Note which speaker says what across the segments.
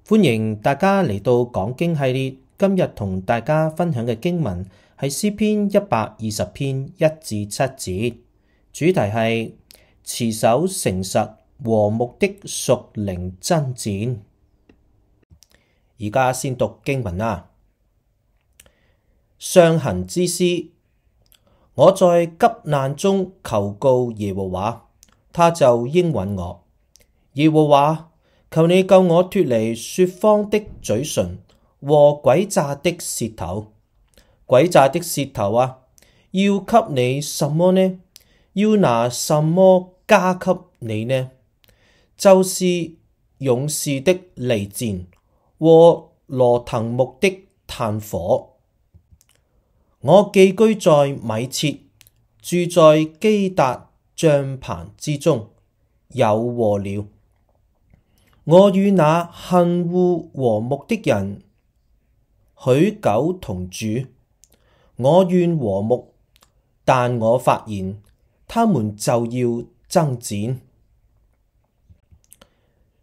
Speaker 1: 歡迎大家嚟到講經系列，今日同大家分享嘅經文係詩篇120篇1至7節，主題係持守誠實和睦的屬靈爭戰。而家先讀經文啦。上行之詩，我在急難中求告耶和華，他就應允我。耶和華，求你救我脫離說謊的嘴唇和詭詐的舌頭。詭詐的舌頭啊，要給你什麼呢？要拿什麼加給你呢？就是勇士的利箭和羅騰木的炭火。我寄居在米設，住在基達帳棚之中，有禍了。我與那恨惡和睦的人許久同住，我願和睦，但我發現他們就要爭戰。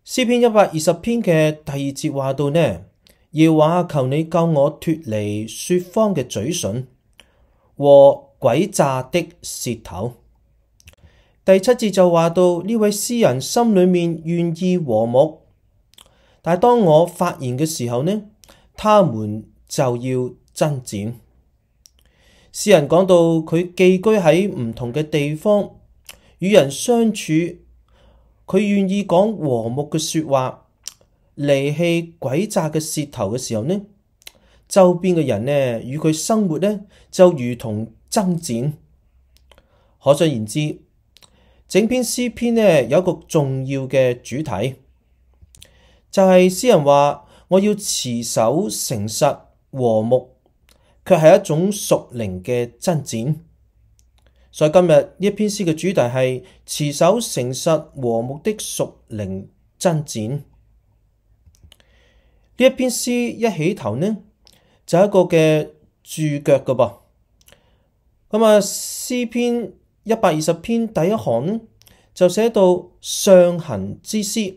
Speaker 1: 詩篇120篇嘅第2節話到呢，耶和華，求你救我脫離說謊嘅嘴唇和詭詐的舌頭。第7節就話到呢位詩人心裏面願意和睦，但係當我發現嘅時候呢，他們就要爭戰。詩人講到佢寄居喺唔同嘅地方，與人相處，佢願意講和睦嘅說話，離棄詭詐嘅舌頭嘅時候呢，周邊嘅人呢與佢生活呢就如同爭戰。可想而知，整篇詩篇呢有一個重要嘅主題，就係詩人話我要持守誠實和睦，卻係一種屬靈嘅爭戰。所以今日呢一篇詩嘅主題係持守誠實和睦的屬靈爭戰。呢一篇詩一起頭呢就係一個嘅注腳㗎噃。咁啊，詩篇120篇第一行呢就寫到上行之詩，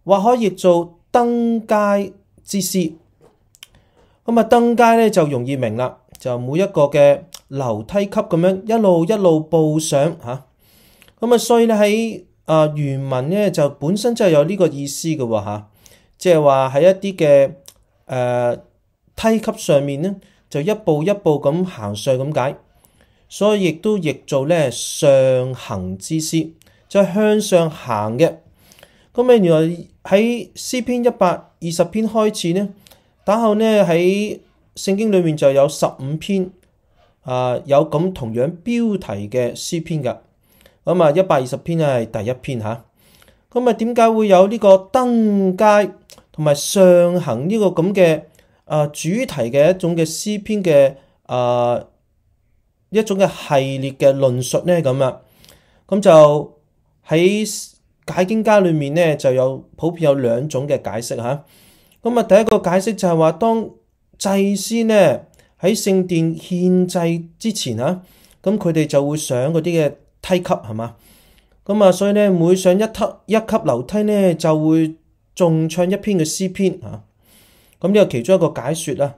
Speaker 1: 或可譯做登階之詩。咁啊，登階咧就容易明啦，就每一個嘅樓梯級咁樣一路步上吓。咁啊，所以咧喺原文咧就本身真係有呢個意思嘅喎吓，即係話喺一啲嘅梯級上面咧就一步一步咁行上咁解，所以亦都譯做咧上行之詩，就係向上行嘅。咁啊，原來喺詩篇120篇開始呢，打後呢喺聖經裏面就有15篇有咁同樣標題嘅詩篇噶。咁啊，120篇係第一篇吓。咁啊，點解會有呢個登階同埋上行呢個咁嘅主題嘅一種嘅詩篇嘅一種嘅系列嘅論述呢？咁啊，咁就喺解經家裏面呢就有普遍有兩種嘅解釋吓。咁啊，第一個解釋就係話，當祭司呢喺聖殿獻祭之前吓，咁佢哋就會上嗰啲嘅梯級係嘛。咁啊，所以呢每上一級樓梯呢就會重唱一篇嘅詩篇吓。咁呢個其中一個解說啦。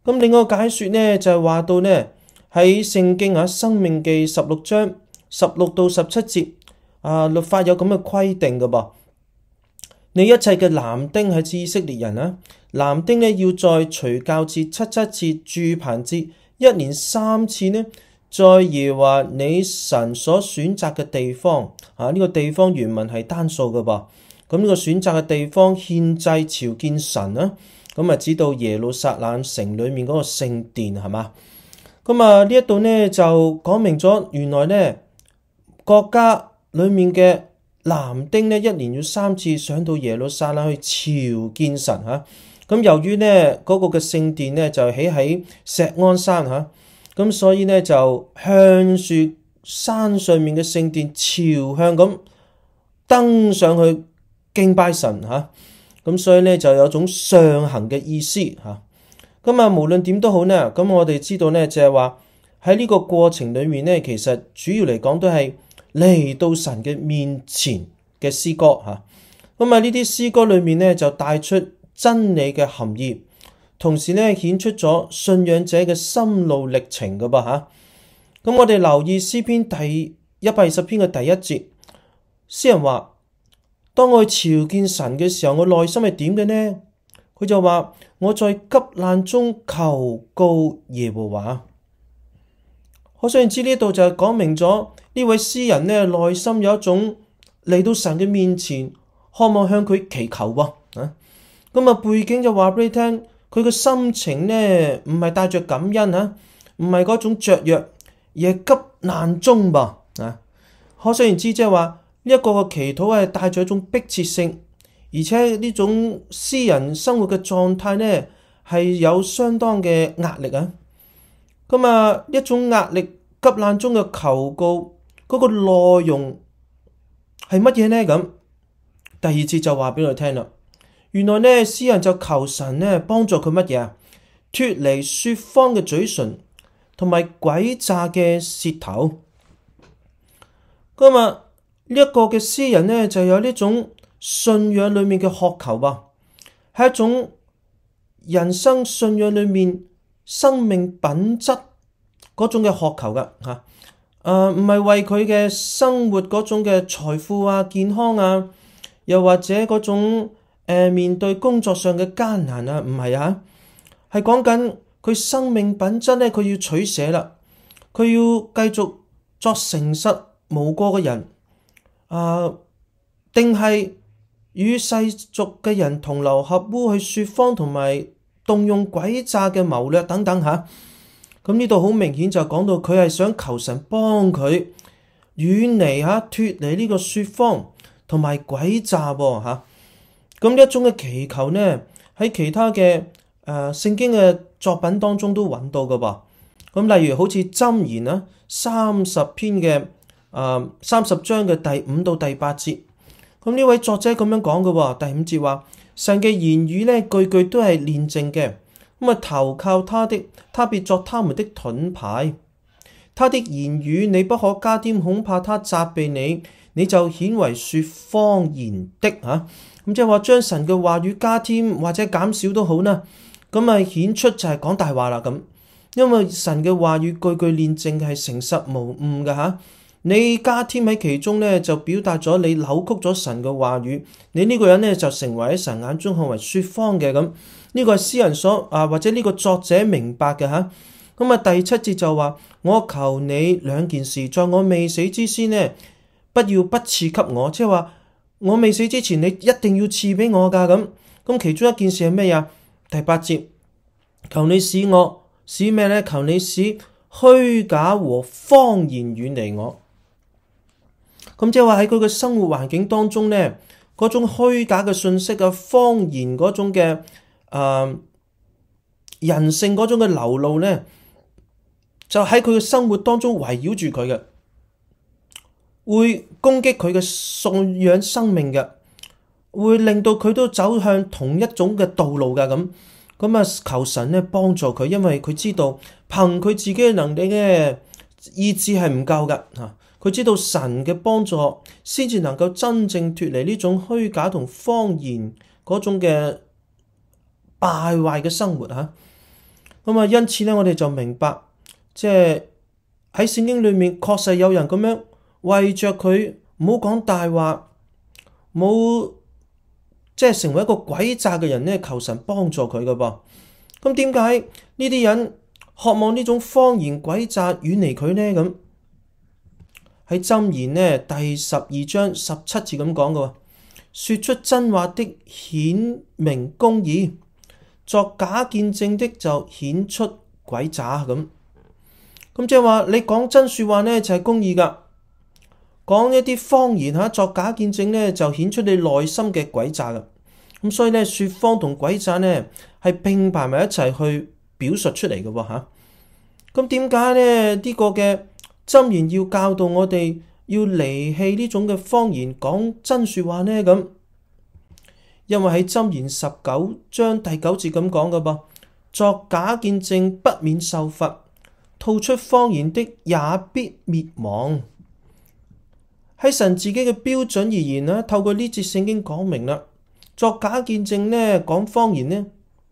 Speaker 1: 咁另外一個解說呢就係話到呢喺聖經申命記16章16到17節律法有咁嘅規定嘅噃。你一切嘅男丁係指以色列人男丁呢要在除酵節、七七節、住棚節1年3次呢，在耶和華你神所選擇嘅地方呢個地方原文係單數嘅噃。咁呢個選擇嘅地方獻祭朝見神咁啊，指到耶路撒冷城裏面嗰個聖殿係嘛。咁啊呢一度呢就講明咗，原來呢國家裏面嘅男丁呢1年要3次上到耶路撒冷去朝見神吓。咁由於呢嗰個嘅聖殿呢就起喺錫安山吓，咁所以呢就向住山上面嘅聖殿朝向咁登上去敬拜神吓。咁所以呢就有種上行嘅意思吓。咁啊無論點都好呢，咁我哋知道呢就係話喺呢個過程裏面呢，其實主要嚟講都係嚟到神嘅面前嘅詩歌嚇。咁啊，呢啲詩歌裏面呢，就帶出真理嘅含義，同時呢，顯出咗信仰者嘅心路歷程㗎噃嚇。咁我哋留意詩篇第120篇嘅第1節，詩人話：當我去朝見神嘅時候，我內心係點嘅呢？佢就話：我在急難中求告耶和華。可想而知呢度就講明咗呢位詩人呢，內心有一種嚟到神嘅面前，渴望向佢祈求喎。咁啊，背景就話俾你聽，佢嘅心情呢唔係帶着感恩嚇，唔係嗰種雀躍，而係急難中噃。可想而知，即係話呢一個嘅祈禱係帶着一種迫切性，而且呢種詩人生活嘅狀態呢係有相當嘅壓力啊。咁啊，一種壓力急難中嘅求告，嗰個內容係乜嘢呢？咁第2節就話俾我哋聽啦。原來呢，詩人就求神呢幫助佢乜嘢啊？脫離說謊嘅嘴唇同埋詭詐嘅舌頭。咁啊，呢一個嘅詩人呢就有呢種信仰裏面嘅渴求啊，係一種人生信仰裏面生命品質嗰種嘅渴求噶嚇。唔係為佢嘅生活嗰種嘅財富啊、健康啊，又或者嗰種面對工作上嘅艱難啊，唔係啊，係講緊佢生命品質呢，佢要取捨啦，佢要繼續作誠實無過嘅人，定係與世俗嘅人同流合污去說謊同埋動用詭詐嘅謀略等等嚇。咁呢度好明顯就講到佢係想求神幫佢遠離脫離呢個說謊同埋詭詐喎嚇。咁呢一種嘅祈求呢，喺其他嘅聖經嘅作品當中都揾到㗎噃。咁例如好似箴言啦，30篇嘅30章嘅第5到第8節。咁呢位作者咁樣講嘅喎，第5節話：神嘅言語呢，句句都係煉淨嘅。咁啊，投靠他的，他必作他們的盾牌。他的言語你不可加添，恐怕他責備你，你就顯為說謊言的嚇。咁即係話將神嘅話語加添或者減少都好啦。咁啊，顯出就係講大話啦咁。因為神嘅話語句句煉淨係誠實無誤嘅嚇。你加添喺其中呢，就表達咗你扭曲咗神嘅話語。你呢個人呢，就成為喺神眼中看為說謊嘅咁。呢個係詩人所或者呢個作者明白嘅嚇。咁啊，第7節就話：我求你2件事，在我未死之先呢，不要不賜給我。即係話我未死之前，你一定要賜俾我㗎咁。咁其中一件事係咩呀？第8節，求你使咩呢？求你使虛假和謊言遠離我。咁即係話喺佢嘅生活環境當中呢，嗰種虛假嘅信息啊、謊言嗰種嘅人性嗰種嘅流露呢，就喺佢嘅生活當中圍繞住佢嘅，會攻擊佢嘅信仰生命嘅，會令到佢都走向同一種嘅道路㗎咁。咁啊，求神呢幫助佢，因為佢知道憑佢自己嘅能力嘅意志係唔夠㗎嚇。佢知道神嘅幫助先至能夠真正脫離呢種虛假同謊言嗰種嘅敗壞嘅生活嚇。咁啊，因此呢，我哋就明白，即係喺聖經裏面確實有人咁樣為着佢唔好講大話，冇即係成為一個詭詐嘅人呢，求神幫助佢㗎噃。咁點解呢啲人渴望呢種謊言詭詐遠離佢呢？咁喺箴言呢第12章17節咁講嘅，說出真話的顯明公義，作假見證的就顯出詭詐咁。咁即係話你講真說話呢就係公義噶，講一啲謊言作假見證呢就顯出你內心嘅詭詐噶。咁所以呢，說謊同詭詐呢係並排埋一齊去表述出嚟嘅吓。咁點解呢？呢個嘅箴言要教導我哋要離棄呢種嘅謊言，講真說話呢？咁因為喺箴言19章第9節咁講嘅噃，作假見證不免受罰，吐出謊言的也必滅亡。喺神自己嘅標準而言呢，透過呢節聖經講明啦，作假見證呢，講謊言呢，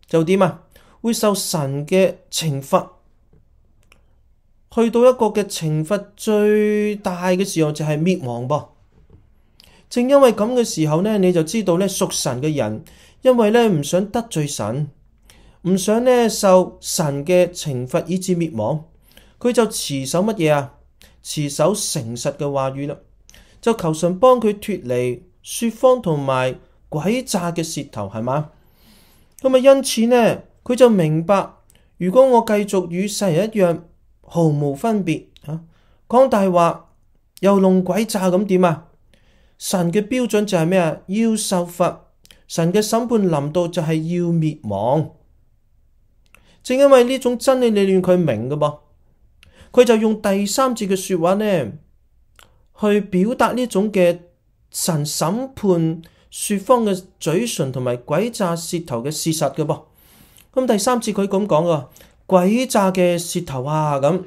Speaker 1: 就點啊？會受神嘅懲罰。去到一個嘅懲罰最大嘅時候就係滅亡噃。正因為咁嘅時候呢，你就知道呢，屬神嘅人，因為呢唔想得罪神，唔想呢受神嘅懲罰以致滅亡，佢就持守乜嘢啊？持守誠實嘅話語啦，就求神幫佢脫離說謊同埋詭詐嘅舌頭，係嘛？咁啊，因此呢，佢就明白，如果我繼續與世人一樣，毫無分別啊，講大話又弄詭詐咁點啊？神嘅標準就係咩啊？要受罰，神嘅審判臨到就係要滅亡。正因為呢種真理理念佢明嘅噃，佢就用第三節嘅說話呢，去表達呢種嘅神審判說謊嘅嘴唇同埋詭詐舌頭嘅事實嘅噃。咁第三節佢咁講噶，詭詐嘅舌頭啊，咁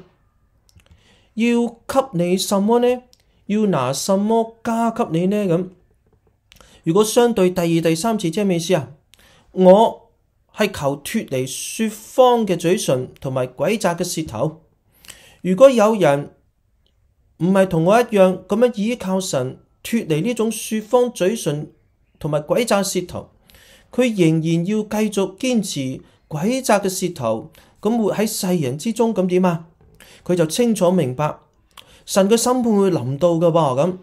Speaker 1: 要給你什麼呢？要拿什麼加給你呢？咁如果相對第二、第三節，即係咩意思啊？我係求脫離說謊嘅嘴唇同埋詭詐嘅舌頭。如果有人唔係同我一樣咁樣依靠神脫離呢種說謊嘴唇同埋詭詐舌頭，佢仍然要繼續堅持詭詐嘅舌頭，咁活喺世人之中，咁點啊？佢就清楚明白神嘅審判會臨到嘅噃，咁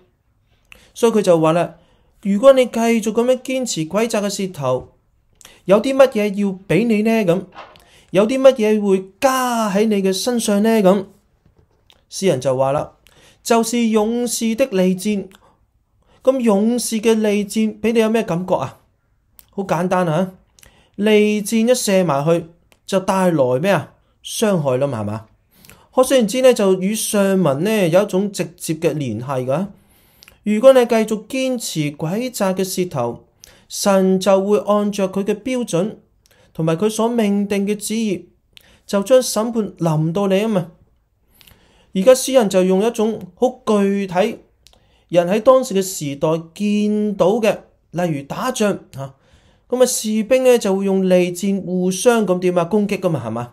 Speaker 1: 所以佢就話啦，如果你繼續咁樣堅持詭詐嘅舌頭，有啲乜嘢要俾你呢？咁有啲乜嘢會加喺你嘅身上呢？咁詩人就話啦，就是勇士的利箭。咁勇士嘅利箭俾你有咩感覺啊？好簡單啊，利箭一射埋去就帶來咩啊？傷害啦嘛，係嘛？可想而知呢，就與上文呢有一種直接嘅聯繫噶。如果你繼續堅持詭詐嘅舌頭，神就會按照佢嘅標準同埋佢所命定嘅旨意，就將審判臨到你啊嘛。而家詩人就用一種好具體人喺當時嘅時代見到嘅，例如打仗吓，咁啊士兵呢就會用利箭互相咁點啊攻擊噶嘛，係嘛？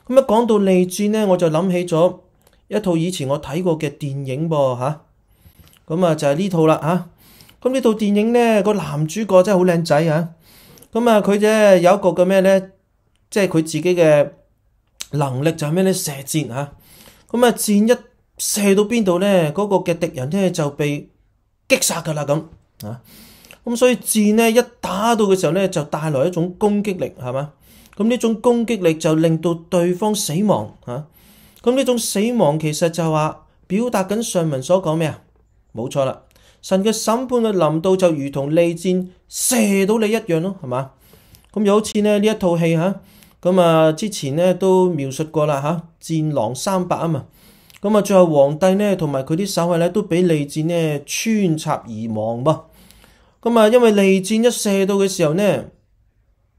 Speaker 1: 咁一講到利箭呢，我就諗起咗一套以前我睇過嘅電影噃吓，咁啊就係呢套啦吓。咁呢套電影呢，個男主角真係好靚仔啊！咁啊佢啫有一個嘅咩呢？即係佢自己嘅能力就係咩呢？射箭吓。咁啊箭一射到邊度呢？嗰個嘅敵人呢就被擊殺噶啦咁啊。咁所以箭呢一打到嘅時候呢，就帶來一種攻擊力，係嘛？咁呢種攻擊力就令到對方死亡嚇。咁呢種死亡其實就話表達緊上文所講咩啊？冇錯啦，神嘅審判嘅臨到就如同利箭射到你一樣咯，係嘛？咁又好似呢一套戲嚇，咁啊之前呢都描述過啦嚇，戰狼300啊嘛。咁啊最後皇帝呢同埋佢啲守衛呢都俾利箭呢穿插而亡噃。咁啊因為利箭一射到嘅時候呢，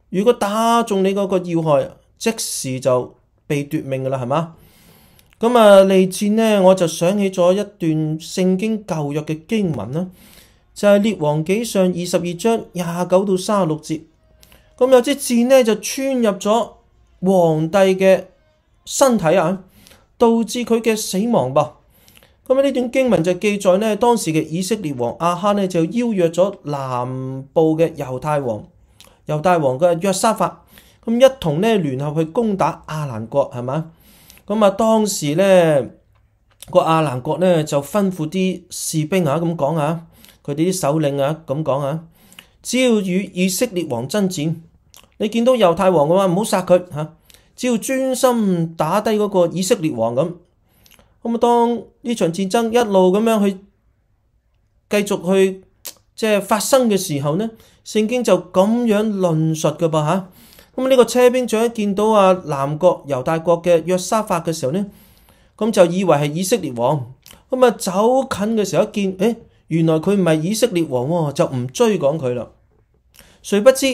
Speaker 1: 如果打中你嗰個要害，即時就被奪命噶啦，係嘛？咁啊利箭呢，我就想起咗一段聖經舊約嘅經文啦，就係列王紀上22章29到36節。咁有支箭呢就穿入咗皇帝嘅身體啊，導致佢嘅死亡噃。咁呢段經文就記載呢，當時嘅以色列王亞哈呢就邀約咗南部嘅猶大王嘅約沙法，咁一同呢聯合去攻打亞蘭國，係嘛？咁啊當時呢個亞蘭國呢就吩咐啲士兵啊咁講啊，佢哋啲首領啊咁講啊，只要與以色列王爭戰，你見到猶太王嘅話唔好殺佢吓，只要專心打低嗰個以色列王咁。咁啊當呢場戰爭一路咁樣去繼續去即係發生嘅時候呢，聖經就咁樣論述嘅噃吓。咁呢個車兵長一見到南國猶大國嘅約沙法嘅時候呢，咁就以為係以色列王。咁啊走近嘅時候一見，原來佢唔係以色列王喎，就唔追趕佢啦。誰不知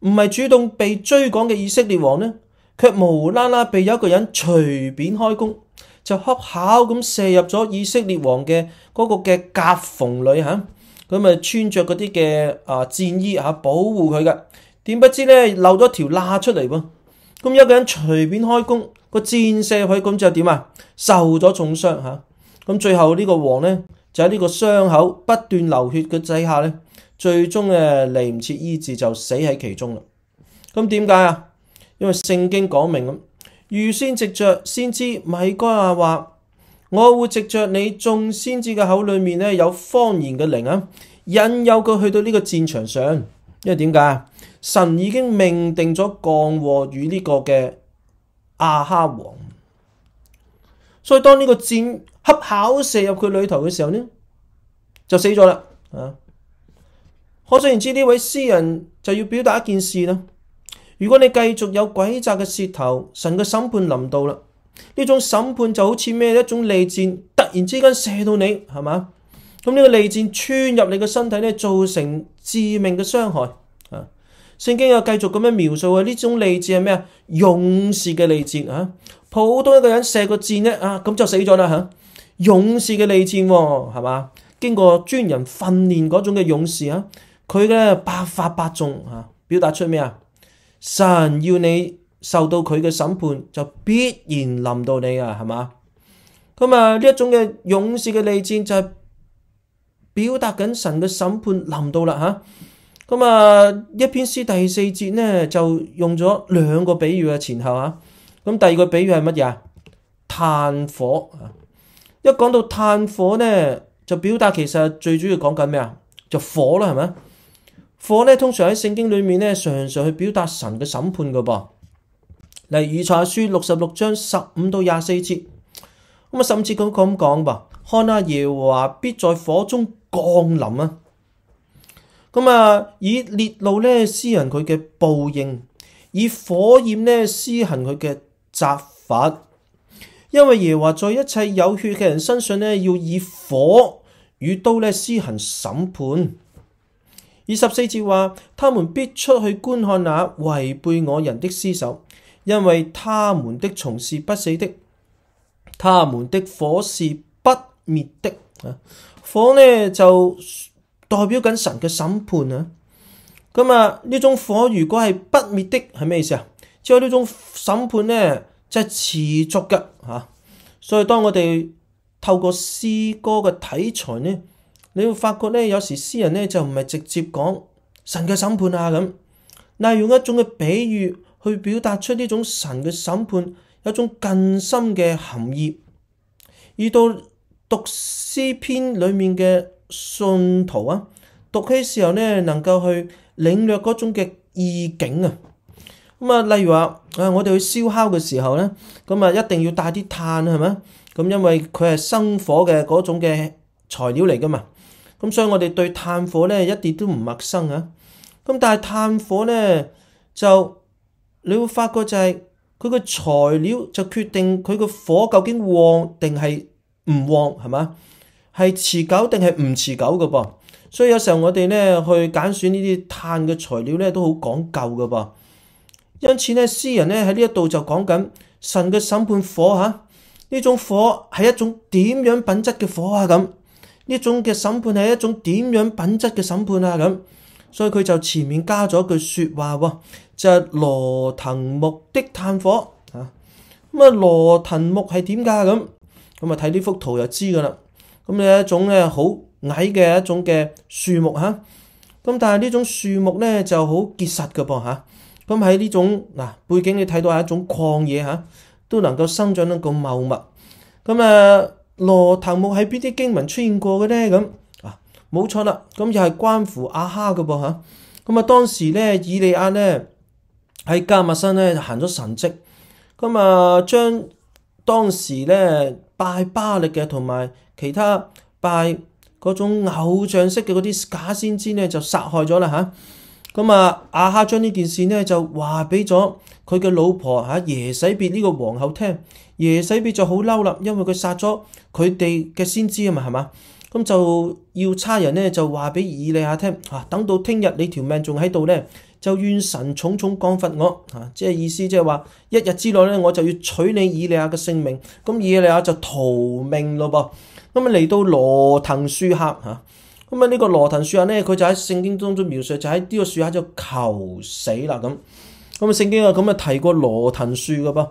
Speaker 1: 唔係主動被追趕嘅以色列王呢，卻無啦啦被有一個人隨便開弓，就恰巧咁射入咗以色列王嘅嗰個嘅夾縫裏嚇。咁穿着嗰啲嘅戰衣保護佢嘅，點不知咧漏咗條罅出嚟喎。咁一個人隨便開弓，個箭射入去，咁就點啊？受咗重傷嚇。咁最後呢個王咧就喺呢個傷口不斷流血嘅底下咧，最終嚟唔切醫治就死喺其中啦。咁點解啊？因為聖經講明咁，預先藉着先知米該亞話，我會藉着你眾先知嘅口裏面咧有謊言嘅靈啊，引誘佢去到呢個戰場上。因為點解啊？神已經命定咗降禍與呢個嘅亞哈王，所以當呢個箭恰巧射入佢裏頭嘅時候呢，就死咗啦。可想而知呢位詩人就要表達一件事啦。如果你繼續有詭詐嘅舌頭，神嘅審判臨到啦。呢種審判就好似咩？一種利箭突然之間射到你，係嘛？咁呢個利箭穿入你嘅身體咧，造成致命嘅傷害。聖經又繼續咁樣描述呢種利箭係咩啊？勇士嘅利箭啊！普通一個人射個箭咧咁就死咗啦嚇。勇士嘅利箭係嘛？經過專人訓練嗰種嘅勇士啊，佢嘅百發百中表達出咩啊？神要你受到佢嘅審判，就必然臨到你係嘛？咁呢一種嘅勇士嘅利箭就係表達緊神嘅審判臨到啦嚇。一篇詩第四節呢就用咗兩個比喻嘅前後嚇。咁第二個比喻係乜嘢啊？炭火。一講到炭火呢，就表達其實最主要講緊咩啊？就火啦，係咪？火呢通常喺聖經裏面呢，常常去表達神嘅審判噶噃。例如以賽亞書66章15到24節，甚至咁講噃，看啊，耶和華必在火中降臨啊！以烈怒咧施行佢嘅報應，以火焰咧施行佢嘅責罰。因為耶和華在一切有血嘅人身上咧，要以火與刀咧施行審判。24節話，他們必出去觀看那違背我人的屍首，因為他們的蟲是不死的，他們的火是不滅的。火呢就代表緊神嘅審判啊！呢種火如果係不滅的，係咩意思啊？即係呢種審判呢，就係持續嘅嚇。所以當我哋透過詩歌嘅題材呢，你會發覺呢，有時詩人呢就唔係直接講神嘅審判咁，但係用一種嘅比喻去表達出呢種神嘅審判有一種更深嘅含義。而到讀詩篇裏面嘅信徒讀起時候呢，能夠去領略嗰種嘅意境啊。例如話我哋去燒烤嘅時候呢，一定要帶啲炭係咪？因為佢係生火嘅嗰種嘅材料嚟噶嘛。所以我哋對炭火呢一啲都唔陌生啊。但係炭火呢，就你會發覺就係佢個材料就決定佢個火究竟旺定係唔旺，係嘛？係持久定係唔持久嘅噃。所以有時候我哋呢去揀選呢啲炭嘅材料呢都好講究嘅噃。因此呢，詩人呢喺呢一度就講緊神嘅審判火呢種火係一種點樣品質嘅火咁？呢種嘅審判係一種點樣品質嘅審判咁？所以佢就前面加咗句說話就係羅藤木的炭火羅藤木係點㗎咁？睇呢幅圖就知噶啦。有一種咧好矮嘅一種嘅樹木但係呢種樹木咧就好結實嘅噃喺呢種背景你睇到係一種曠野都能夠生長得咁茂密。羅藤木喺邊啲經文出現過嘅呢？冇錯啦，又係關乎亞哈嘅噃當時咧以利亞咧喺迦密山咧行咗神蹟，將當時咧拜巴力嘅同埋其他拜嗰種偶像式嘅嗰啲假先知呢就殺害咗啦亞哈將呢件事呢就話俾咗佢嘅老婆耶洗別呢個皇后聽，耶洗別就好嬲啦，因為佢殺咗佢哋嘅先知係嘛？就要差人呢就話俾以利亞聽等到聽日你條命仲喺度呢，就願神重重降罰我。即係意思即係話一日之內咧，我就要取你以利亞嘅性命。咁以利亞就逃命咯噃。咁嚟到羅騰樹下嚇。咁呢個羅騰樹下咧，佢就喺聖經當中描述，就喺呢個樹下就求死啦咁。咁聖經咁提過羅騰樹嘅噃。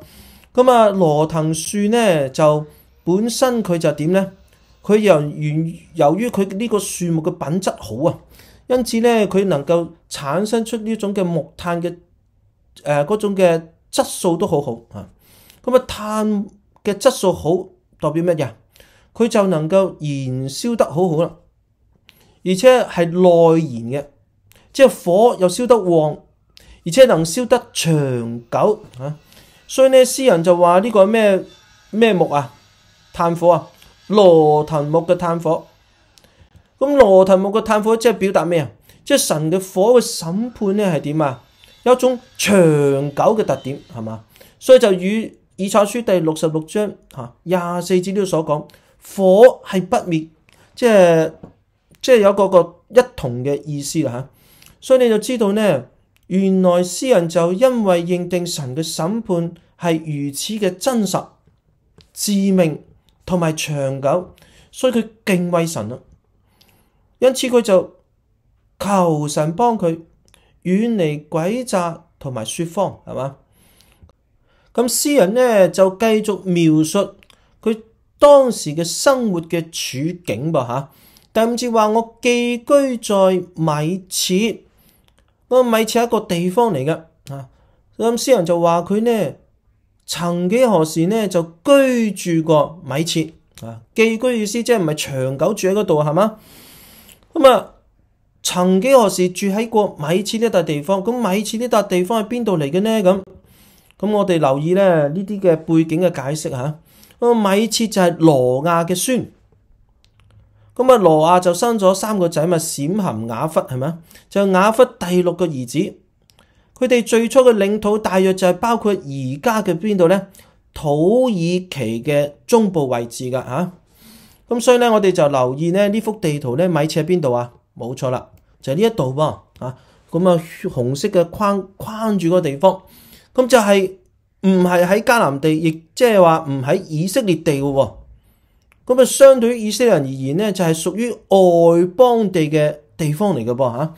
Speaker 1: 咁羅騰樹咧就本身佢就點咧？佢由於佢呢個樹木嘅品質好啊，因此咧佢能夠產生出呢種嘅木炭嘅嗰種嘅質素都好好啊。咁炭嘅質素好代表乜嘢？佢就能夠燃燒得好好啦，而且係耐燃嘅，即係火又燒得旺，而且能燒得長久啊。所以呢，詩人就話呢個係咩木啊？炭火啊！羅騰木嘅炭火。咁羅騰木嘅炭火即係表達咩啊？即係神嘅火嘅審判咧係點啊？有一種長久嘅特點係嘛？所以就與以賽亞書第66章24節呢度所講，火係不滅，即係有個一同嘅意思啦嚇。所以你就知道呢，原來詩人就因為認定神嘅審判係如此嘅真實、致命同埋長久，所以佢敬畏神啦。因此佢就求神幫佢遠離詭詐同埋說謊，係嘛？咁詩人呢就繼續描述佢當時嘅生活嘅處境噃嚇。第5節話：我寄居在米設，米設係一個地方嚟嘅啊。咁詩人就話佢呢，曾幾何時呢就居住過米設啊。寄居意思即係唔係長久住喺嗰度係嘛？咁曾幾何時住喺過米設呢笪地方？咁米設呢笪地方係邊度嚟嘅呢？咁我哋留意咧呢啲嘅背景嘅解釋嚇。米設就係羅亞嘅孫。咁羅亞就生咗3個仔，閃含雅弗係咪？就雅弗第6個兒子。佢哋最初嘅領土大約就係包括而家嘅邊度咧？土耳其嘅中部位置噶嚇。咁所以咧，我哋就留意呢幅地圖咧，米設喺邊度啊？冇錯啦，就係呢一度噃嚇。紅色嘅框住個地方，咁就係唔係喺迦南地，亦即係話唔喺以色列地嘅喎。咁相對於以色列人而言呢，就係屬於外邦地嘅地方嚟嘅噃嚇。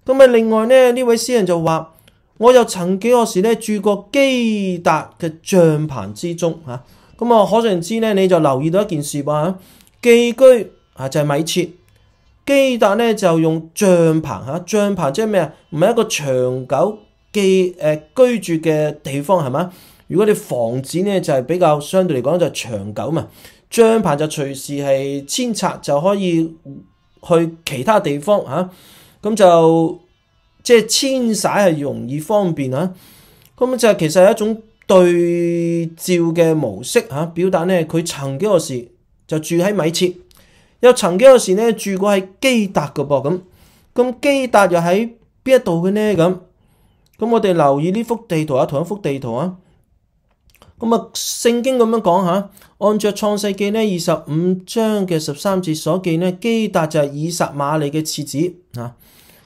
Speaker 1: 咁另外呢，呢位詩人就話：我又曾幾何時咧住過基達嘅帳篷之中嚇。可想而知呢，你就留意到一件事噃嚇。寄居就係米設，基達呢就用帳篷嚇。帳篷即係咩啊？唔係一個長久居住嘅地方係嘛？如果你房子呢就係比較相對嚟講就係長久嘛。帳篷就隨時係遷拆就可以去其他地方嚇。咁就即係遷徙係容易方便嚇。咁就其實係一種對照嘅模式嚇，表達呢佢曾幾何時就住喺米設，又曾幾何時呢住過喺基達嘅噃。咁基達又喺邊一度嘅呢？咁我哋留意呢幅地圖同一幅地圖啊。聖經咁樣講嚇，按照創世記呢25章嘅13節所記呢，基達就係以撒瑪利嘅次子啊。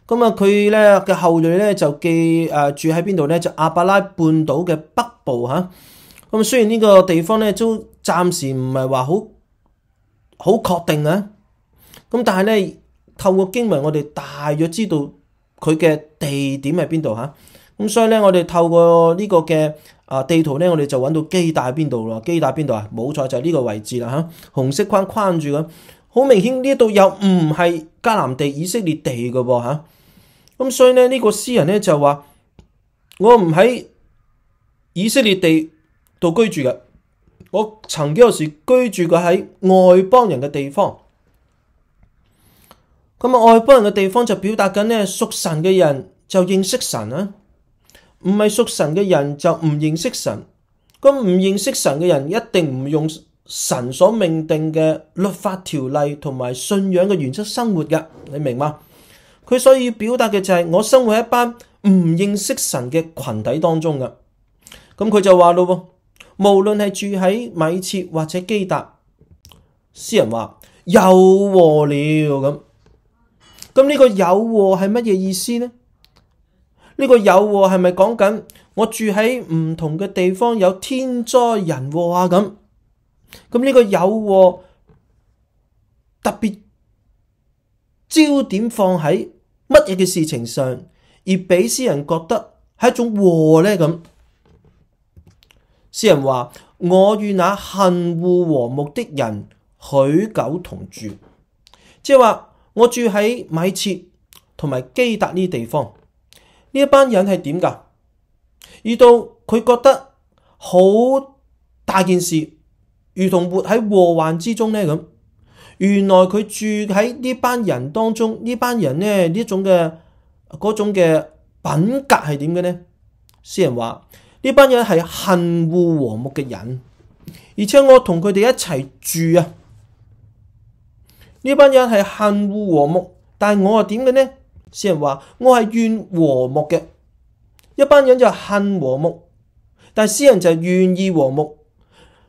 Speaker 1: 佢咧嘅後裔咧就住喺邊度咧？就亞伯拉半島嘅北部嚇。雖然呢個地方咧都暫時唔係話好確定啊。但係咧透過經文，我哋大約知道佢嘅地點喺邊度嚇。所以咧，我哋透過呢個嘅地圖咧，我哋就揾到基達喺邊度咯。基達邊度啊？冇錯，就係呢個位置啦嚇。紅色框住嘅，好明顯呢度又唔係迦南地、以色列地嘅喎嚇。所以呢，呢個詩人咧就話：我唔喺以色列地度居住嘅，我曾幾何時居住過喺外邦人嘅地方。外邦人嘅地方就表達緊呢，屬神嘅人就認識神啊，唔係屬神嘅人就唔認識神。唔認識神嘅人一定唔用神所命定嘅律法條例同埋信仰嘅原則生活嘅，你明嗎？佢所以表達嘅就係我生活喺一班唔認識神嘅群體當中嘅。佢就話咯，無論係住喺米設或者基達，詩人話有禍了咁。呢個有禍係乜嘢意思呢？呢個有禍係咪講緊我住喺唔同嘅地方有天災人禍啊？咁呢個有禍特別焦點放喺乜嘢嘅事情上，而俾詩人覺得係一種禍呢？咁詩人話：我與那恨惡和睦的人許久同住，即係話我住喺米設同埋基達呢啲地方，呢一班人係點㗎？遇到佢覺得好大件事，如同活喺禍患之中呢。咁原來佢住喺呢班人當中，呢班人呢，呢種嘅嗰種嘅品格係點嘅呢？詩人話呢班人係恨惡和睦嘅人，而且我同佢哋一齊住啊！呢班人係恨惡和睦，但係我係點嘅呢？詩人話我係願和睦嘅。一班人就恨和睦，但係詩人就願意和睦。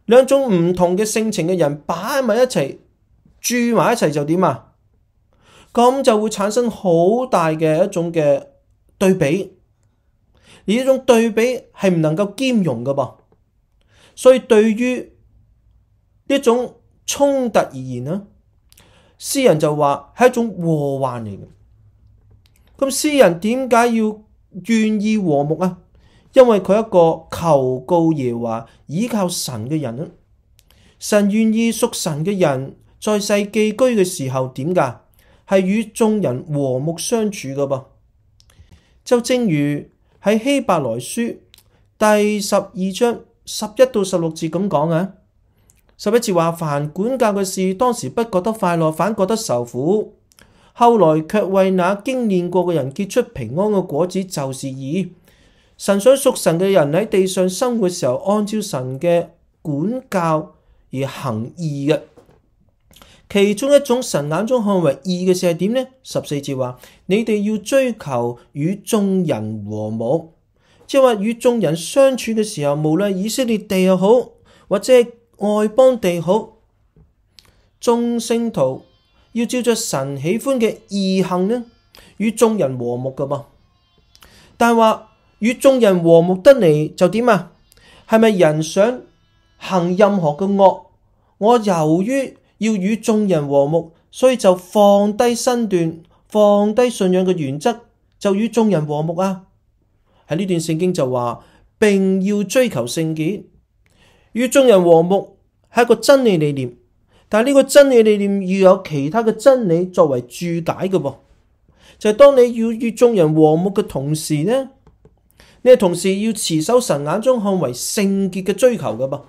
Speaker 1: 兩種唔同嘅性情嘅人擺埋一齊，住埋一齊就點啊？咁就會產生好大嘅一種嘅對比，而呢種對比係唔能夠兼容㗎噃。所以對於呢種衝突而言呢，詩人就話係一種禍患嚟嘅。咁詩人點解要願意和睦啊？因為佢係一個求告耶和華倚靠神嘅人啊。神願意屬神嘅人在世寄居嘅時候點㗎？係與眾人和睦相處㗎噃。就正如喺希伯來書第12章11到16節咁講啊。11節話：凡管教嘅事，當時不覺得快樂，反覺得受苦；後來卻為那經練過嘅人結出平安嘅果子，就是義。神想屬神嘅人喺地上生活嘅時候，按照神嘅管教而行義嘅。其中一種神眼中看為義嘅事係點呢？14節話：你哋要追求與眾人和睦，即係話與眾人相處嘅時候，無論以色列地又好，或者外邦地好，眾聖徒要照着神喜歡嘅義行呢，與眾人和睦㗎噃。但係話與眾人和睦得嚟就點啊？係咪人想行任何嘅惡，我由於要與眾人和睦，所以就放低身段，放低信仰嘅原則，就與眾人和睦啊？喺呢段聖經就話，並要追求聖潔，與眾人和睦係一個真理理念，但係呢個真理理念要有其他嘅真理作為注解嘅噃。就係當你要與眾人和睦嘅同時呢，你同時要持守神眼中看為聖潔嘅追求嘅噃。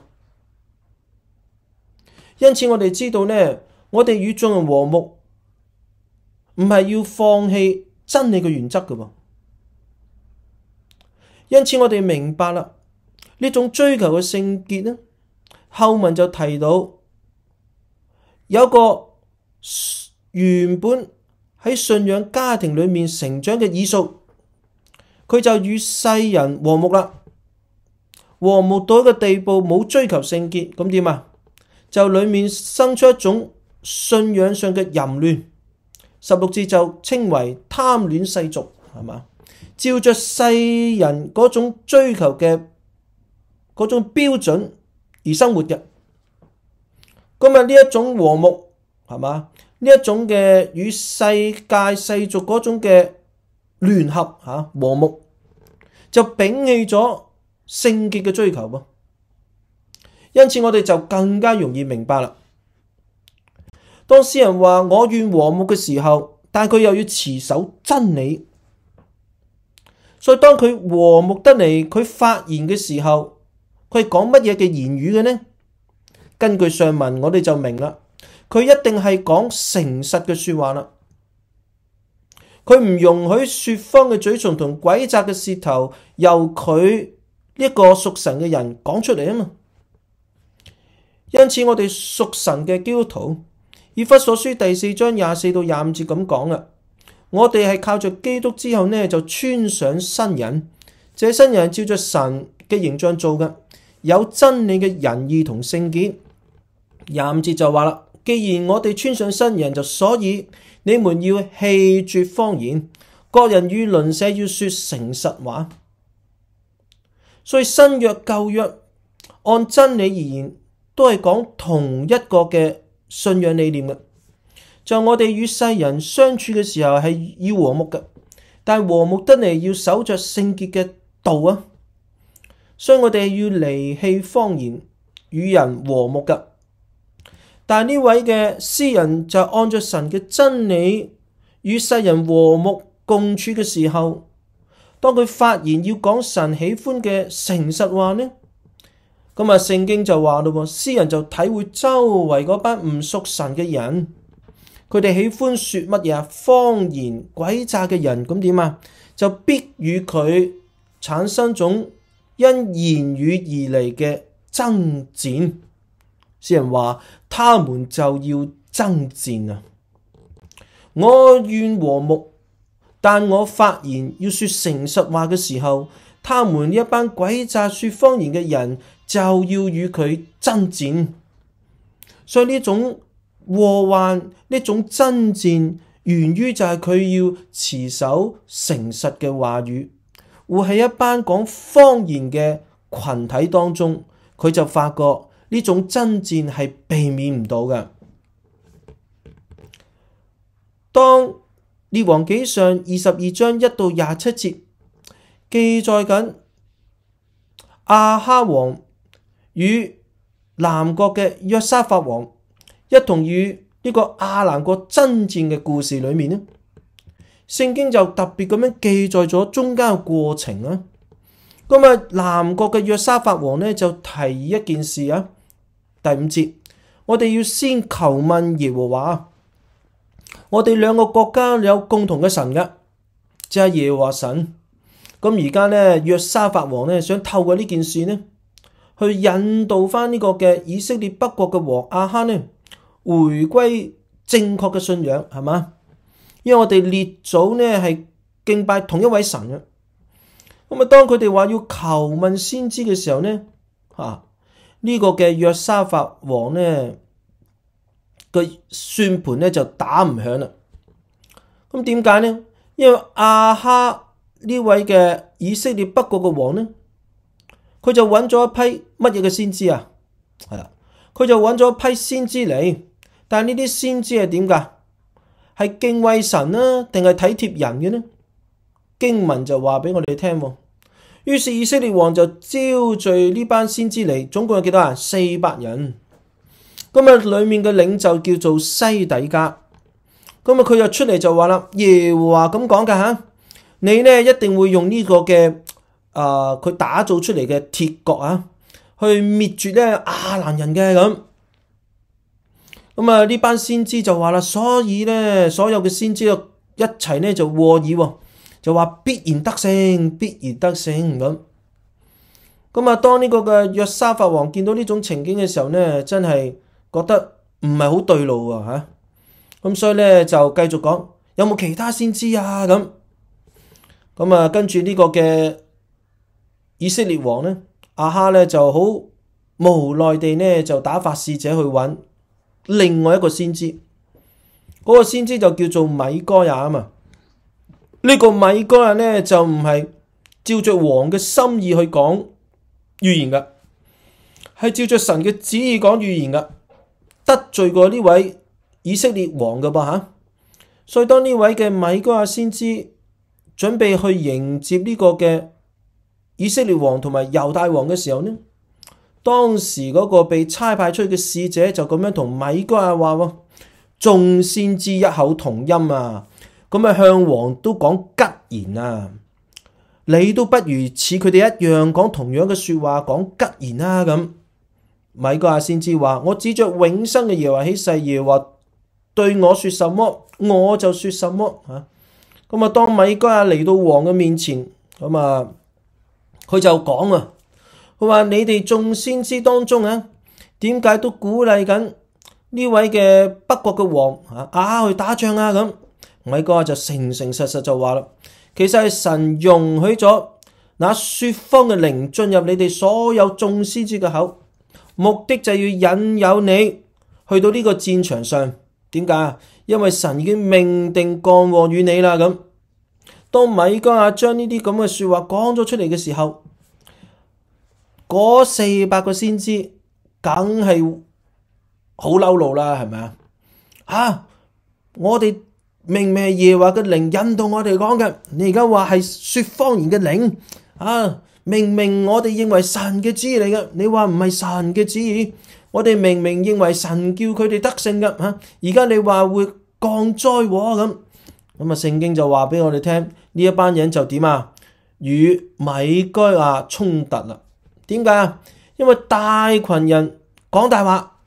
Speaker 1: 因此我哋知道呢，我哋與眾人和睦唔係要放棄真理嘅原則嘅噃。因此我哋明白啦，呢種追求嘅聖潔呢，後文就提到有個原本喺信仰家庭裏面成長嘅以掃，佢就與世人和睦啦，和睦到一個地步，冇追求聖潔，咁點啊？就裏面生出一種信仰上嘅淫亂，16節就稱為貪戀世俗，係嘛？照着世人嗰種追求嘅嗰種標準而生活嘅。咁啊呢一種和睦，係嘛？呢一種嘅與世界世俗嗰種嘅聯合和睦，就摒棄咗聖潔嘅追求噃。因此我哋就更加容易明白啦。當詩人話我願和睦嘅時候，但佢又要持守真理，所以當佢和睦得嚟，佢發言嘅時候，佢係講乜嘢嘅言語嘅呢？根據上文我哋就明啦，佢一定係講誠實嘅說話啦。佢唔容許說謊嘅嘴唇同詭詐嘅舌頭由佢一個屬神嘅人講出嚟啊嘛。因此我哋屬神嘅基督徒，以弗所書第4章24到25節咁講啦，我哋係靠着基督之後呢，就穿上新人，這新人照着神嘅形象做嘅，有真理嘅仁義同聖潔。25節就話啦，既然我哋穿上新人，就所以你們要棄絕謊言，各人與鄰舍要說誠實話。所以新約舊約按真理而言，都係講同一個嘅信仰理念嘅。就我哋與世人相處嘅時候係要和睦嘅，但係和睦得嚟要守着聖潔嘅道啊。所以我哋要離棄謊言，與人和睦嘅。但係呢位嘅詩人就按着神嘅真理與世人和睦共處嘅時候，當佢發言要講神喜歡嘅誠實話呢，咁啊聖經就話咯，詩人就體會周圍嗰班唔屬神嘅人，佢哋喜歡說乜嘢啊？謊言詭詐嘅人，咁點啊？就必與佢產生種因言語而嚟嘅爭戰。詩人話，他們就要爭戰啊！我願和睦，但我發言要說誠實話嘅時候，他們一班詭詐說謊言嘅人就要與佢爭戰。所以呢種禍患，呢種爭戰，源於就係佢要持守誠實嘅話語，活喺一班講謊言嘅群體當中，佢就發覺呢種爭戰係避免唔到嘅。當列王紀上22章1到27節記載緊亞哈王與南國嘅約沙法王一同與呢個亞蘭國爭戰嘅故事裏面呢，聖經就特別咁樣記載咗中間嘅過程啊。咁啊，南國嘅約沙法王呢就提議一件事啊。第5節，我哋要先求問耶和華。我哋兩個國家有共同嘅神嘅，即係耶和華神。咁而家呢，約沙法王呢想透過呢件事呢，去引導翻呢個嘅以色列北國嘅王亞哈呢，回歸正確嘅信仰，係嘛？因為我哋列祖呢係敬拜同一位神嘅。咁啊，當佢哋話要求問先知嘅時候呢，呢個嘅約沙法王呢個算盤呢就打唔響啦。咁點解呢？因為亞哈呢位嘅以色列北國嘅王呢，佢就揾咗一批乜嘢嘅先知啊？係啦，佢就揾咗一批先知嚟。但係呢啲先知係點㗎？係敬畏神啊，定係體貼人嘅呢？經文就話俾我哋聽。於是以色列王就招聚呢班先知嚟，總共有幾多人？400人。咁啊，裏面嘅領袖叫做西底家。咁啊，佢就出嚟就話啦，耶和華咁講㗎吓，你呢一定會用呢個嘅佢打造出嚟嘅鐵角啊，去滅絕咧亞蘭人嘅咁。咁啊，呢班先知就話啦，所以咧所有嘅先知一齊呢就和議，就話必然得勝，必然得勝咁。咁啊，當呢個嘅約沙法王見到呢種情景嘅時候呢，真係覺得唔係好對路啊吓。咁所以咧就繼續講，有冇其他先知啊？咁啊，跟住呢個嘅以色列王呢，亞哈呢就好無奈地呢就打發使者去揾另外一個先知。嗰個先知就叫做米該亞啊嘛。呢個米該亞呢就唔係照着王嘅心意去講預言噶，係照着神嘅旨意講預言噶，得罪過呢位以色列王噶噃吓。所以當呢位嘅米該亞先知準備去迎接呢個嘅以色列王同埋猶大王嘅時候呢，當時嗰個被差派出去嘅使者就咁樣同米該亞話，眾先知一口同音啊，咁啊向王都講吉言啊，你都不如似佢哋一樣講同樣嘅說話，講吉言啊咁。米該亞先知話，我指着永生嘅耶和華起誓，耶和華對我說什麼，我就說什麼吓。咁啊，當米該亞嚟到王嘅面前，咁啊，佢就講啊，佢話你哋眾先知當中啊，點解都鼓勵緊呢位嘅北國嘅王去打仗啊咁？米該亞就誠誠實實就話啦，其實係神容許咗那說謊嘅靈進入你哋所有眾先知嘅口，目的就要引誘你去到呢個戰場上。點解啊？因為神已經命定降禍與你啦咁。當米該亞將呢啲咁嘅說話講咗出嚟嘅時候，嗰400個先知梗係好嬲怒啦，係咪啊？我哋明明係耶和華嘅靈引導我哋講嘅，你而家話係說謊言嘅靈啊！明明我哋認為神嘅旨意嚟嘅，你話唔係神嘅旨意。我哋明明認為神叫佢哋得勝嘅吓，而家你話會降災禍咁。咁啊，聖經就話俾我哋聽，呢一班人就點啊？與米該亞衝突啦。點解啊？因為大群人講大話，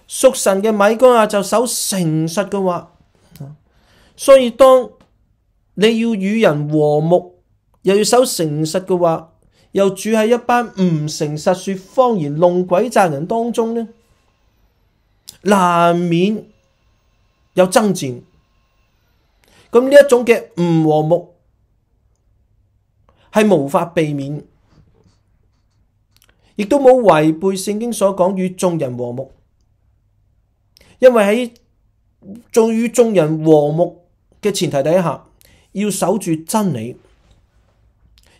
Speaker 1: 屬神嘅米該亞就守誠實嘅話。所以當你要與人和睦，又要守誠實嘅話，又住喺一班唔誠實、說謊言、弄詭詐人當中呢，難免有爭戰。咁呢一種嘅唔和睦係無法避免，亦都冇違背聖經所講與眾人和睦，因為喺與眾人和睦嘅前提底下，要守住真理，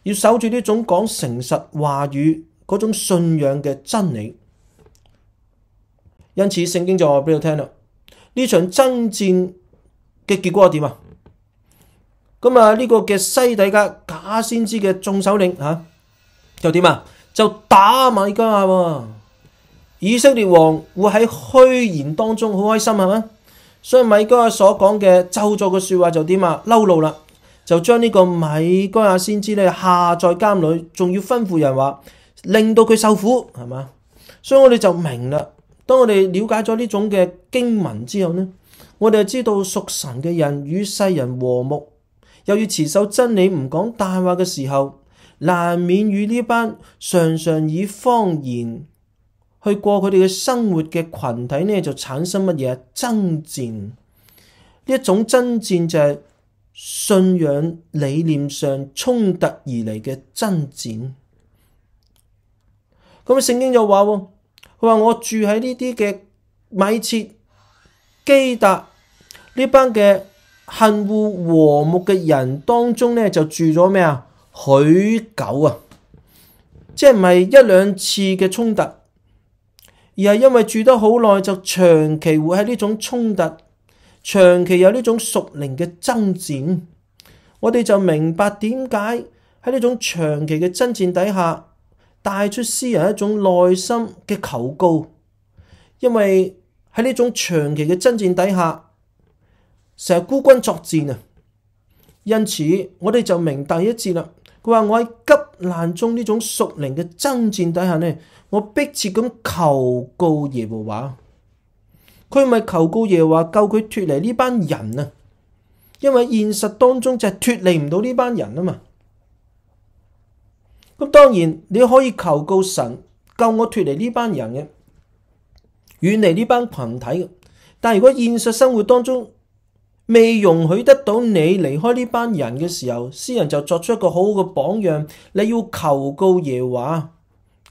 Speaker 1: 要守住呢種講誠實話語嗰種信仰嘅真理。因此聖經就話俾你聽啦，呢場爭戰嘅結果係點啊？咁啊，呢個嘅西底家假先知嘅眾首領就點啊？就打米該亞喎。以色列王會喺虛言當中好開心係咪？所以米該亞所講嘅咒詛嘅說話就點啊？嬲怒啦，就將呢個米該亞先知咧下在監裏，仲要吩咐人話令到佢受苦係嘛？所以我哋就明啦。當我哋了解咗呢種嘅經文之後呢，我哋就知道屬神嘅人與世人和睦，又要持守真理，唔講大話嘅時候，難免與呢班常常以謊言去過佢哋嘅生活嘅群體呢，就產生乜嘢爭戰。呢一種爭戰就係信仰理念上衝突而嚟嘅爭戰。咁聖經就話，佢話我住喺呢啲嘅米設、基達呢班嘅恨惡和睦嘅人當中呢，就住咗咩啊？許久啊，即係唔係一兩次嘅衝突，而係因為住得好耐，就長期會喺呢種衝突，長期有呢種屬靈嘅爭戰。我哋就明白點解喺呢種長期嘅爭戰底下，帶出詩人一種內心嘅求告，因為喺呢種長期嘅爭戰底下，成日孤軍作戰啊。因此我哋就明第一節啦。佢話我喺急難中呢種屬靈嘅爭戰底下呢，我迫切咁求告耶和華。佢咪求告耶和華救佢脫離呢班人啊？因為現實當中就係脫離唔到呢班人啊嘛。咁當然你可以求告神救我脫離呢班人嘅，遠離呢班群體嘅。但如果現實生活當中未容許得到你離開呢班人嘅時候，詩人就作出一個好好嘅榜樣。你要求告耶和華，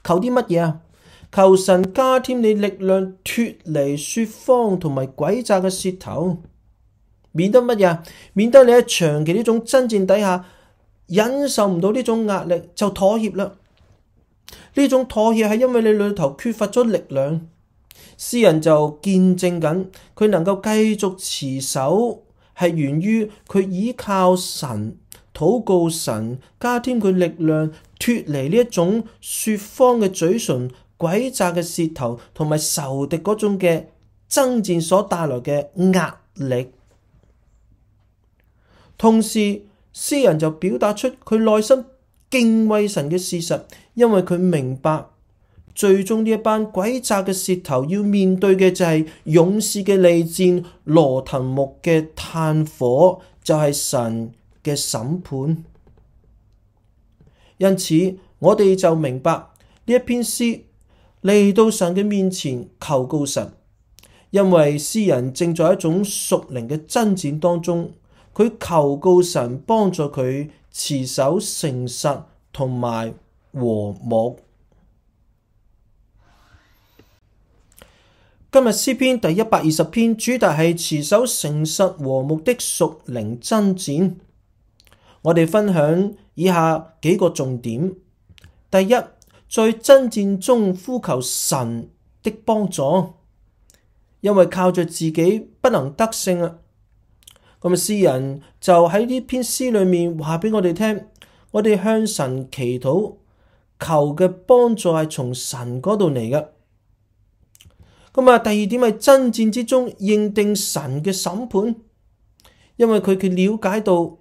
Speaker 1: 求啲乜嘢啊？求神加添你力量，脫離說謊同埋詭詐嘅舌頭，免得乜嘢啊？免得你喺長期呢種爭戰底下忍受唔到呢種壓力就妥協啦。呢種妥協係因為你裏頭缺乏咗力量。詩人就見證緊佢能夠繼續持守，係源於佢依靠神、禱告神，加添佢力量，脫離呢一種說謊嘅嘴唇、詭詐嘅舌頭，同埋仇敵嗰種嘅爭戰所帶來嘅壓力。同時，詩人就表達出佢內心敬畏神嘅事實，因為佢明白最終呢一班詭詐嘅舌頭要面對嘅就係勇士嘅利箭、羅騰木嘅炭火，就係神嘅審判。因此我哋就明白呢一篇詩嚟到神嘅面前求告神，因為詩人正在一種屬靈嘅爭戰當中，佢求告神幫助佢持守誠實同埋和睦。今日詩篇第120篇主題係持守誠實和睦的屬靈爭戰。我哋分享以下幾個重點。第一，在爭戰中呼求神的幫助，因為靠着自己不能得勝啊。咁詩人就喺呢篇詩裏面話俾我哋聽，我哋向神祈禱，求嘅幫助係從神嗰度嚟嘅。第二點係爭戰之中認定神嘅審判，因為佢了解到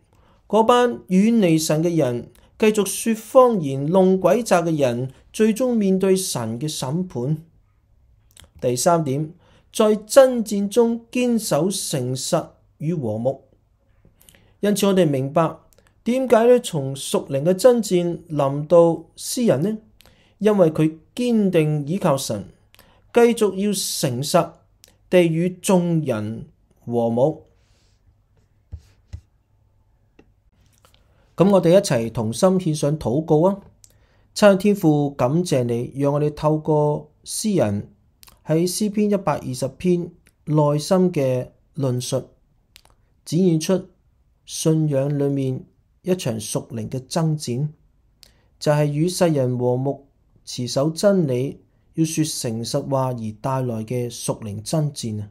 Speaker 1: 嗰班遠離神嘅人，繼續說謊言、弄詭詐嘅人，最終面對神嘅審判。第三點，在爭戰中堅守誠實與和睦。因此我哋明白點解從屬靈嘅爭戰臨到詩人呢？因為佢堅定倚靠神，繼續要誠實地與眾人和睦。咁我哋一齊同心獻上禱告啊！親愛天父，感謝你，讓我哋透過詩人喺詩篇120篇內心嘅論述，展現出信仰裏面一場屬靈嘅爭戰，就係與世人和睦、持守真理、要說誠實話而帶來嘅屬靈爭戰啊！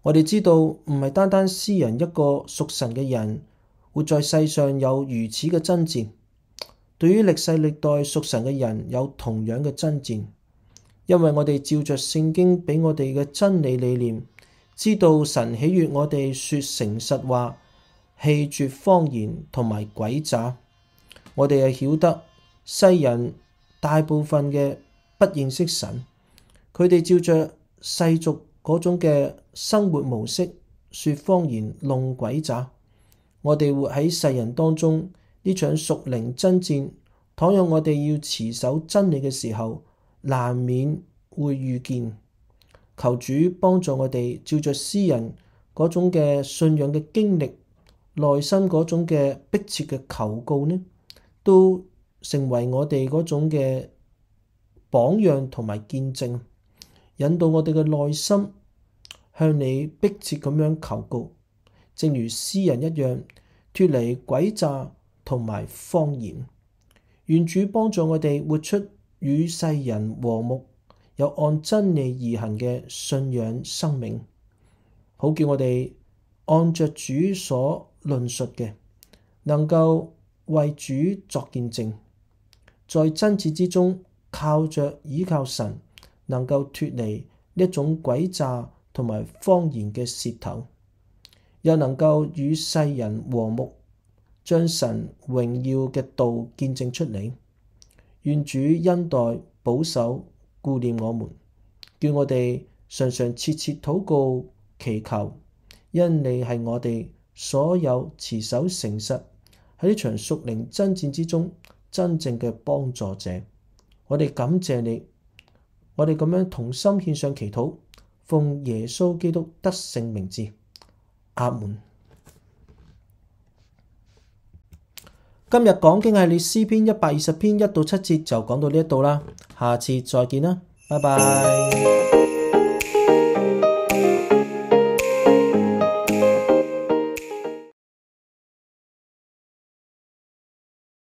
Speaker 1: 我哋知道唔係單單詩人一個屬神嘅人活在世上有如此嘅爭戰，對於歷世歷代屬神嘅人有同樣嘅爭戰，因為我哋照着聖經俾我哋嘅真理理念，知道神喜悅我哋說誠實話，棄絕謊言同埋詭詐。我哋係曉得世人大部分嘅不認識神，佢哋照着世俗嗰種嘅生活模式說謊言、弄詭詐。我哋活喺世人當中，呢場屬靈爭戰，倘若我哋要持守真理嘅時候，難免會遇見。求主幫助我哋照着詩人嗰種嘅信仰嘅經歷，內心嗰種嘅迫切嘅求告呢，都成為我哋嗰種嘅榜樣同埋見證，引導我哋嘅內心向你迫切咁樣求告，正如詩人一樣，脫離詭詐同埋謊言。願主幫助我哋活出與世人和睦，有按真理而行嘅信仰生命，好叫我哋按着主所論述嘅，能夠為主作見證，在爭戰之中靠着倚靠神，能夠脫離呢一種詭詐同埋謊言嘅舌頭，又能夠與世人和睦，將神榮耀嘅道見證出嚟。願主恩待保守顧念我們，叫我哋常常切切禱告祈求，因你係我哋所有持守誠實喺呢場屬靈爭戰之中真正嘅幫助者。我哋感謝你，我哋咁樣同心獻上祈禱，奉耶穌基督得勝名字，阿門。今日講經系列詩篇120篇1到7節就講到呢一度啦，下次再見啦，拜拜。